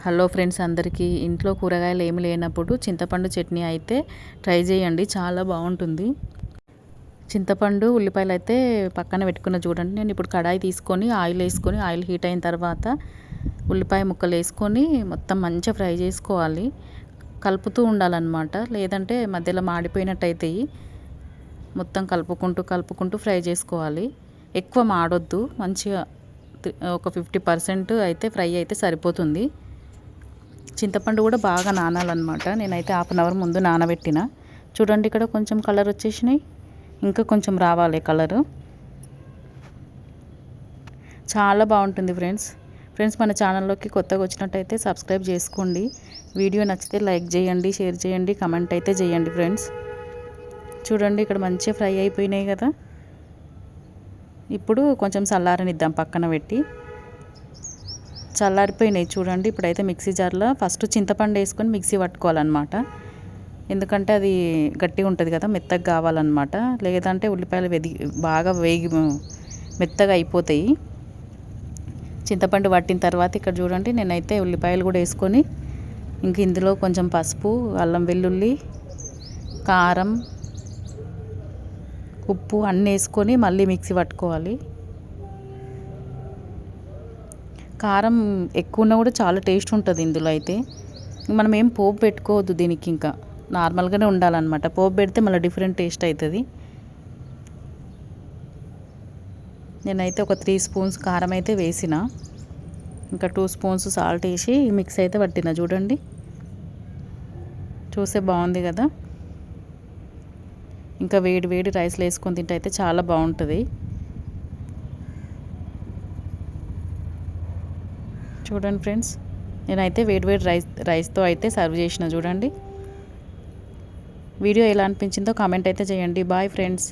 Hello friends, అందరికీ ఇంట్లో కూరగాయలు ఏమి లేనప్పుడు చింతపండు చట్నీ అయితే ట్రై చేయండి, చాలా బాగుంటుంది. చింతపండు ఉల్లిపాయలు అయితే పక్కన పెట్టుకున్న చూడండి. నేను ఇప్పుడు కడాయి తీసుకొని ఆయిల్ వేసుకొని ఆయిల్ హీట్ అయిన తర్వాత ఉల్లిపాయ ముక్కలు వేసుకొని మొత్తం మంచిగా ఫ్రై చేసుకోవాలి. కలుపుతూ ఉండాలన్నమాట, లేదంటే మధ్యలో మాడిపోయినట్టు అవుతాయి. మొత్తం కలుపుకుంటూ ఫ్రై చేసుకోవాలి. ఎక్కువ మాడొద్దు, మంచిగా ఒక 50% అయితే ఫ్రై అయితే సరిపోతుంది. చింతపండు కూడా బాగా నానాలన్నమాట. నేనైతే హాఫ్ అన్ అవర్ ముందు నానబెట్టిన. చూడండి, ఇక్కడ కొంచెం కలర్ వచ్చేసినాయి, ఇంకా కొంచెం రావాలి కలరు. చాలా బాగుంటుంది ఫ్రెండ్స్. మన ఛానల్లోకి కొత్తగా వచ్చినట్టయితే సబ్స్క్రైబ్ చేసుకోండి. వీడియో నచ్చితే లైక్ చేయండి, షేర్ చేయండి, కమెంట్ అయితే చేయండి ఫ్రెండ్స్. చూడండి, ఇక్కడ మంచిగా ఫ్రై అయిపోయినాయి కదా. ఇప్పుడు కొంచెం చల్లారనిద్దాం పక్కన పెట్టి. చల్లారిపోయినాయి చూడండి. ఇప్పుడైతే మిక్సీ జార్లో ఫస్ట్ చింతపండు వేసుకొని మిక్సీ పట్టుకోవాలన్నమాట. ఎందుకంటే అది గట్టిగా ఉంటుంది కదా, మెత్తగా కావాలన్నమాట. లేదంటే ఉల్లిపాయలు బాగా మెత్తగా అయిపోతాయి. చింతపండు పట్టిన తర్వాత ఇక్కడ చూడండి, నేనైతే ఉల్లిపాయలు కూడా వేసుకొని ఇంక ఇందులో కొంచెం పసుపు, అల్లం వెల్లుల్లి, కారం, ఉప్పు అన్నీ వేసుకొని మళ్ళీ మిక్సీ పట్టుకోవాలి. కారం ఎక్కువ ఉన్నా కూడా చాలా టేస్ట్ ఉంటుంది ఇందులో అయితే. మనం ఏం పోపు పెట్టుకోవద్దు దీనికి, ఇంకా నార్మల్గానే ఉండాలన్నమాట. పోపు పెడితే మళ్ళీ డిఫరెంట్ టేస్ట్ అవుతుంది. నేనైతే ఒక 3 స్పూన్స్ కారం అయితే వేసిన, ఇంకా 2 స్పూన్స్ సాల్ట్ వేసి మిక్స్ అయితే పట్టిన. చూడండి, చూస్తే బాగుంది కదా. ఇంకా వేడి వేడి రైస్లో వేసుకొని తింటే అయితే చాలా బాగుంటుంది. చూడండి ఫ్రెండ్స్, నేనైతే వేడి రైస్తో అయితే సర్వ్ చేసిన. చూడండి, వీడియో ఎలా అనిపించిందో కామెంట్ అయితే చేయండి. Bye friends.